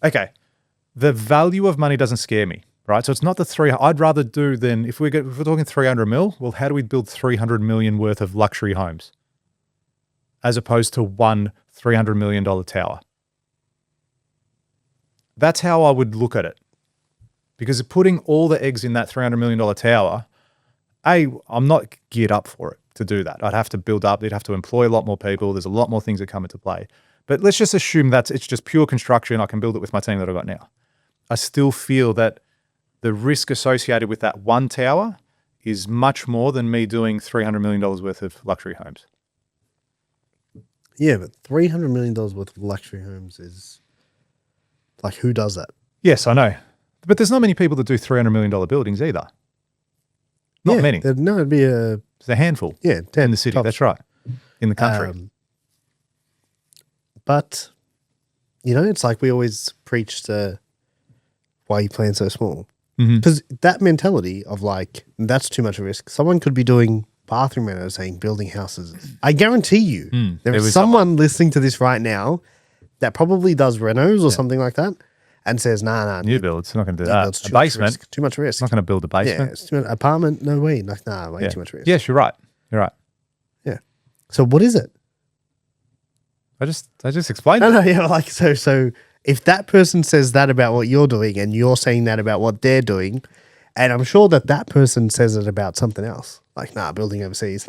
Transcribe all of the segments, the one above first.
okay, the value of money doesn't scare me, right? So it's not the three. I'd rather do than if we're talking 300 mil. Well, how do we build 300 million worth of luxury homes, as opposed to one $300 million tower? That's how I would look at it. Because putting all the eggs in that $300 million tower, I'm not geared up for it to do that. I'd have to build up. They'd have to employ a lot more people. There's a lot more things that come into play. But let's just assume it's just pure construction. I can build it with my team that I've got now. I still feel that the risk associated with that one tower is much more than me doing $300 million worth of luxury homes. Yeah, but $300 million worth of luxury homes is like, who does that? Yes, I know. But there's not many people that do $300 million buildings either. Not many. No, it'd be It's a handful. Yeah, 10 in the city. tops. That's right. In the country. But, it's like we always preach to why you plan so small. Because that mentality of like, that's too much risk. Someone could be doing bathroom renos, saying building houses. I guarantee you, there is someone listening to this right now that probably does renos or something like that and says, nah. New build, it's not going to do that. A basement. Too much risk. It's not going to build a basement. Yeah, it's too much, apartment, no way. Like, way too much risk. Yes, you're right. You're right. Yeah. So what is it? I just explained it. No, yeah, like, so if that person says that about what you're doing and you're saying that about what they're doing, and I'm sure that person says it about something else, like, building overseas,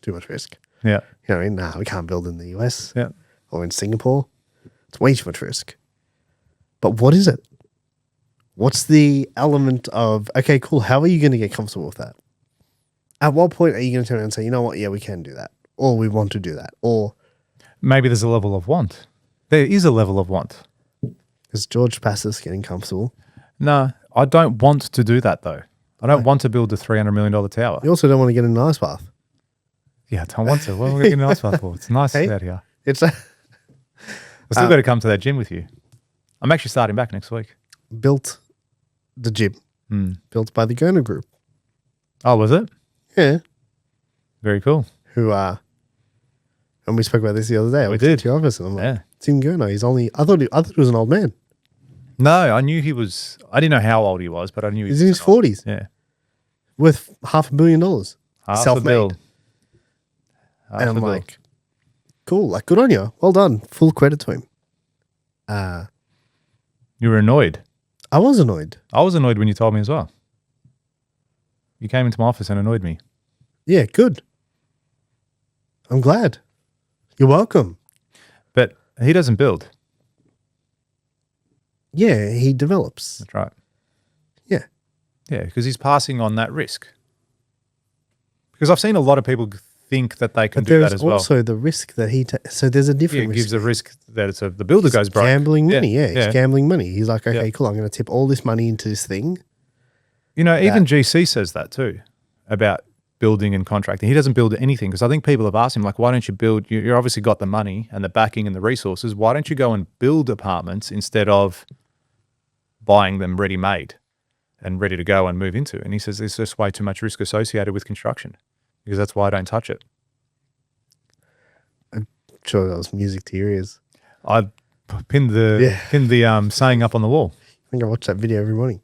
too much risk. Yeah. You know what I mean? We can't build in the US Yeah. or in Singapore. It's way too much risk. But what is it? What's the element of, okay, cool, how are you going to get comfortable with that? At what point are you going to turn around and say, you know what, yeah, we can do that, or we want to do that, or... Maybe there's a level of want. There is a level of want. Is George Passis getting comfortable? No, I don't want to do that though. I don't want to build a $300 million tower. You also don't want to get in an ice bath. Yeah, I don't want to. What am I going to get in an ice bath for? It's nice out here. It's I still got to come to that gym with you. I'm actually starting back next week. built the gym, built by the Gurner group. Oh, was it? Yeah. Very cool. Who and we spoke about this the other day. I We went did. to your office and I'm like, Yeah. Tim Gurner, I thought he was an old man. No, I knew he was. I didn't know how old he was, but I knew he He's was in his 40s. Yeah. Worth $500 million. Half Self-made. a bill. And I'm like, cool, like, good on you. Well done. Full credit to him. You were annoyed. I was annoyed. I was annoyed when you told me as well. You came into my office and annoyed me. Yeah, good. I'm glad. You're welcome. But he doesn't build. Yeah, he develops. That's right. Yeah. Yeah, because he's passing on that risk. Because I've seen a lot of people think that they can But do that there's as well. also the risk that he so there's a Yeah, different it risk. gives a risk that the builder goes broke. Gambling money, yeah. Yeah. He's gambling money. He's like, okay, Yeah. cool, I'm going to tip all this money into this thing. You know, even GC says that too about building and contracting. He doesn't build anything because I think people have asked him, like, why don't you build? You've obviously got the money and the backing and the resources. Why don't you go and build apartments instead of buying them ready-made and ready to go and move into? And he says there's just way too much risk associated with construction because that's why I don't touch it. I'm sure that was music to your ears. I pinned the saying up on the wall. I think I watch that video every morning.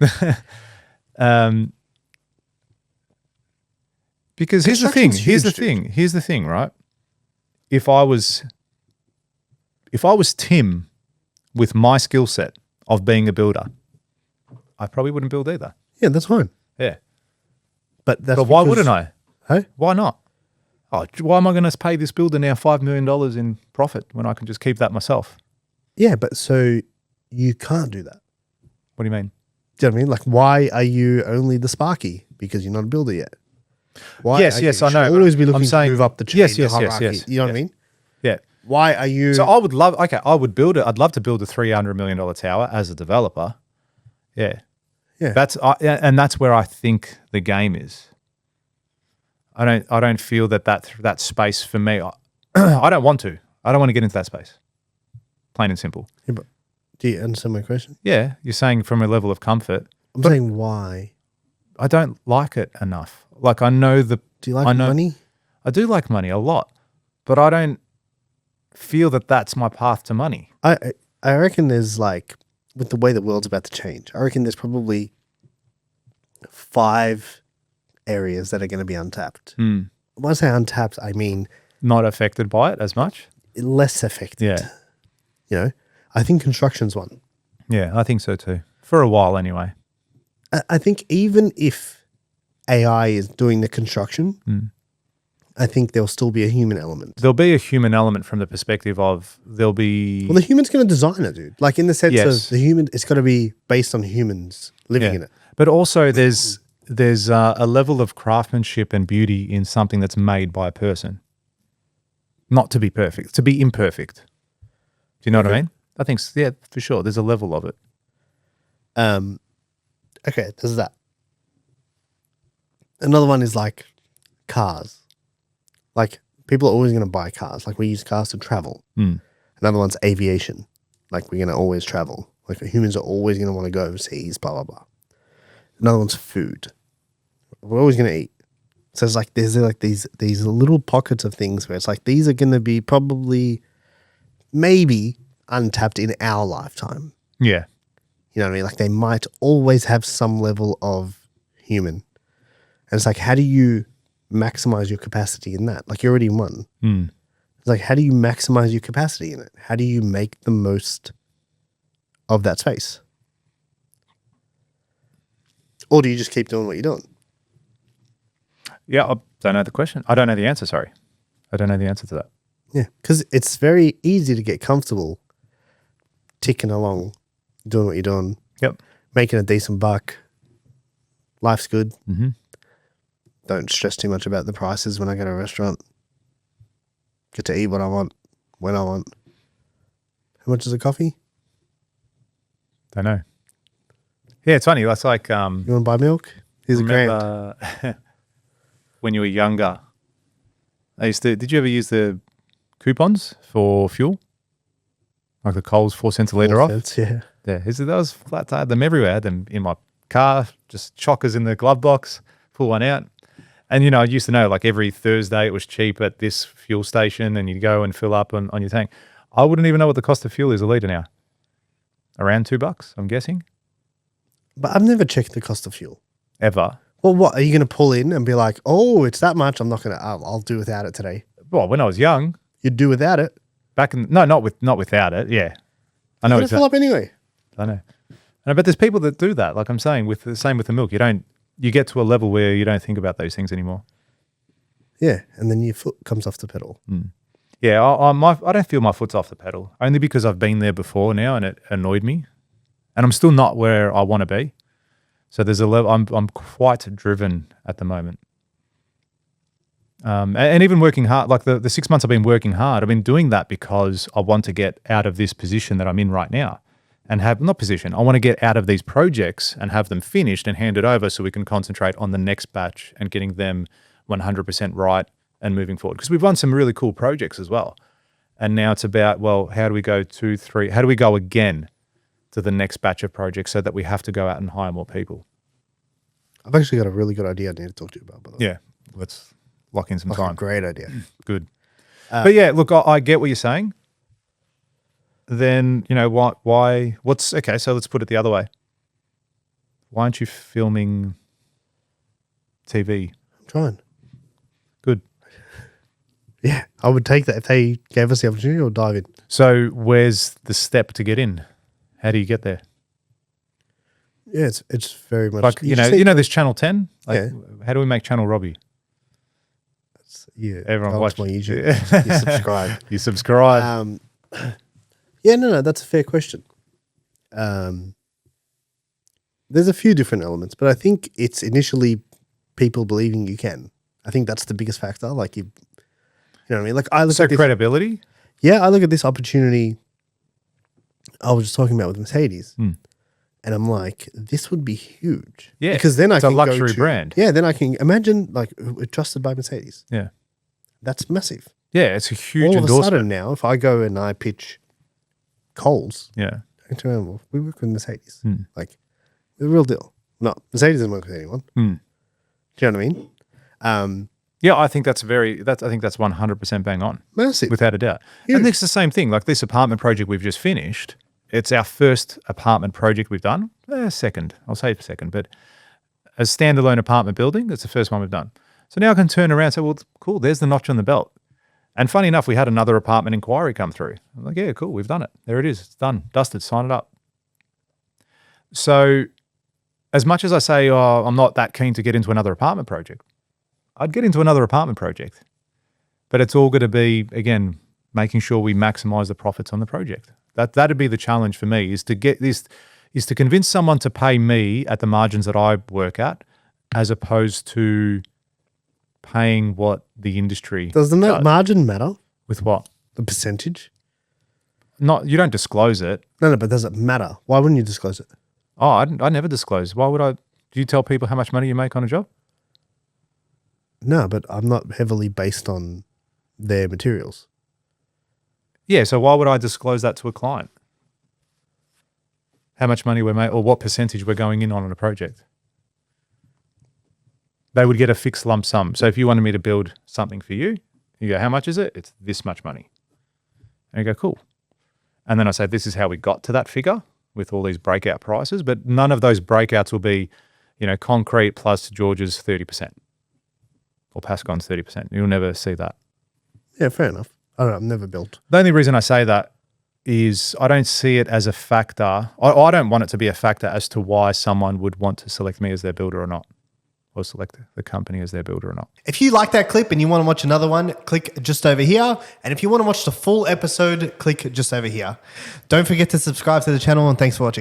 Because here's the thing, right? If I was Tim with my skill set of being a builder, I probably wouldn't build either. Yeah, that's fine. Yeah. But why wouldn't I? Hey? Why not? Oh, why am I going to pay this builder now $5 million in profit when I can just keep that myself? Yeah, but so you can't do that. What do you mean? Do you know what I mean? Like, why are you only the Sparky? Because you're not a builder yet. Why Yes, are you, yes, I you know. should always be looking I'm saying- to move up the chain, Yes, the yes, yes, hierarchy. yes, You know what I yes. mean? Yeah. Why are you... So I would love I'd love to build a $300 million tower as a developer. Yeah. Yeah. And that's where I think the game is. I don't feel that space for me. I don't want to. I don't want to get into that space. Plain and simple. Yeah, but do you understand my question? Yeah, you're saying from a level of comfort. I'm saying why. I don't like it enough. Like I know the. Do you like money? I do like money a lot, but I don't feel that that's my path to money. I reckon there's like with the way the world's about to change, I reckon there's probably 5 areas that are going to be untapped. When I say untapped, I mean Not affected by it as much. less affected. Yeah. You know, I think construction's one. Yeah, I think so too. For a while anyway. I think even if AI is doing the construction, I think there'll still be a human element. There'll be a human element from the perspective of there'll be... Well, the human's going to design it, dude. Like in the sense Yes. of the human, it's got to be based on humans living in it. But also there's a level of craftsmanship and beauty in something that's made by a person. Not to be perfect, to be imperfect. Do you know what I mean? I think, yeah, for sure. There's a level of it. Okay, there's that. Another one is like cars. Like people are always going to buy cars. Like we use cars to travel. Another one's aviation. Like we're going to always travel. Like humans are always going to want to go overseas, blah, blah, blah. Another one's food. We're always going to eat. So it's like there's like these little pockets of things where it's like these are going to be probably maybe untapped in our lifetime. Yeah. You know what I mean? Like they might always have some level of human. And it's like, how do you maximize your capacity in that? Like you're already in one. It's like, how do you maximize your capacity in it? How do you make the most of that space? Or do you just keep doing what you're doing? Yeah, I don't know the question. I don't know the answer, sorry. I don't know the answer to that. Yeah, because it's very easy to get comfortable ticking along, doing what you're doing, Yep. making a decent buck. Life's good. Don't stress too much about the prices when I go to a restaurant. Get to eat what I want, when I want. How much is a coffee? Don't know. Yeah, it's funny. That's like You want to buy milk? Here's a grand. remember when you were younger, did you ever use the coupons for fuel? Like the Coles 4 cents a litre off? Yeah. Yeah, those flats, I had them everywhere. I had them in my car, just chockers in the glove box, pull one out. And, you know, I used to know like every Thursday it was cheap at this fuel station and you'd go and fill up on your tank. I wouldn't even know what the cost of fuel is a litre now. Around $2, I'm guessing. But I've never checked the cost of fuel. Ever. Well, what? Are you going to pull in and be like, oh, it's that much? I'm not going to, I'll do without it today. Well, when I was young, You'd do without it. not without it. Yeah. I know You're going to fill up anyway. I know. But there's people that do that. Like I'm saying, with the same with the milk. You get to a level where you don't think about those things anymore. Yeah. And then your foot comes off the pedal. Yeah, I don't feel my foot's off the pedal, only because I've been there before now and it annoyed me. And I'm still not where I want to be. So there's a level, I'm quite driven at the moment. And even working hard, like the 6 months I've been working hard, I've been doing that because I want to get out of this position that I'm in right now and I want to get out of these projects and have them finished and handed over so we can concentrate on the next batch and getting them 100% right and moving forward. Because we've won some really cool projects as well. And now it's about, well, how do we go how do we go again to the next batch of projects so that we have to go out and hire more people? I've actually got a really good idea I need to talk to you about, by the way. Yeah, let's lock in some Like time. a great idea. Good. But yeah, look, I get what you're saying. Then, you know, okay, so let's put it the other way. Why aren't you filming TV? I'm trying. Good. Yeah, I would take that if they gave us the opportunity or dive in. So where's the step to get in? How do you get there? Yeah, it's very much Like, you know this Channel 10? Like, Yeah. how do we make Channel Robbie? Yeah, Everyone go watch onto my YouTube. You subscribe. You subscribe. Yeah, no, that's a fair question. There's a few different elements, but I think it's initially people believing you can. I think that's the biggest factor. Like you know what I mean? Like I look So at this, credibility? yeah, I look at this opportunity I was just talking about with Mercedes. And I'm like, this would be huge. Yeah, because then it's I a can luxury go to, brand. Yeah, then I can imagine like we're trusted by Mercedes. Yeah. That's massive. Yeah, it's a huge All of a endorsement. sudden now, if I go and I pitch Coles, Yeah. I turn around, well, we work with Mercedes. Like, the real deal. No, Mercedes doesn't work with anyone. Do you know what I mean? Yeah, I think that's 100% bang on. Massive. Without a doubt. Huge. And it's the same thing. Like this apartment project we've just finished, It's our first apartment project we've done. Second, I'll say second, but a standalone apartment building, that's the first one we've done. So now I can turn around and say, well, cool, there's the notch on the belt. And funny enough, we had another apartment inquiry come through. I'm like, yeah, cool, we've done it. There it is. It's done, dusted, sign it up. So as much as I say, oh, I'm not that keen to get into another apartment project, I'd get into another apartment project. But it's all going to be, again, making sure we maximize the profits on the project. That'd be the challenge for me, is to get this, is to convince someone to pay me at the margins that I work at, as opposed to paying what the industry Does the net margin matter? With what? The percentage? Not, you don't disclose it. No, but does it matter? Why wouldn't you disclose it? Oh, I never disclose. Why would I? Do you tell people how much money you make on a job? No, but I'm not heavily based on their materials. Yeah, so why would I disclose that to a client? How much money we're making, or what percentage we're going in on a project? They would get a fixed lump sum. So if you wanted me to build something for you, you go, how much is it? It's this much money. And you go, cool. And then I say, this is how we got to that figure with all these breakout prices, but none of those breakouts will be, concrete plus George's 30% or Pascon's 30%. You'll never see that. Yeah, fair enough. I don't know, I've never built. The only reason I say that is I don't see it as a factor. I don't want it to be a factor as to why someone would want to select me as their builder or not, or select the company as their builder or not. If you like that clip and you want to watch another one, click just over here. And if you want to watch the full episode, click just over here. Don't forget to subscribe to the channel, and thanks for watching.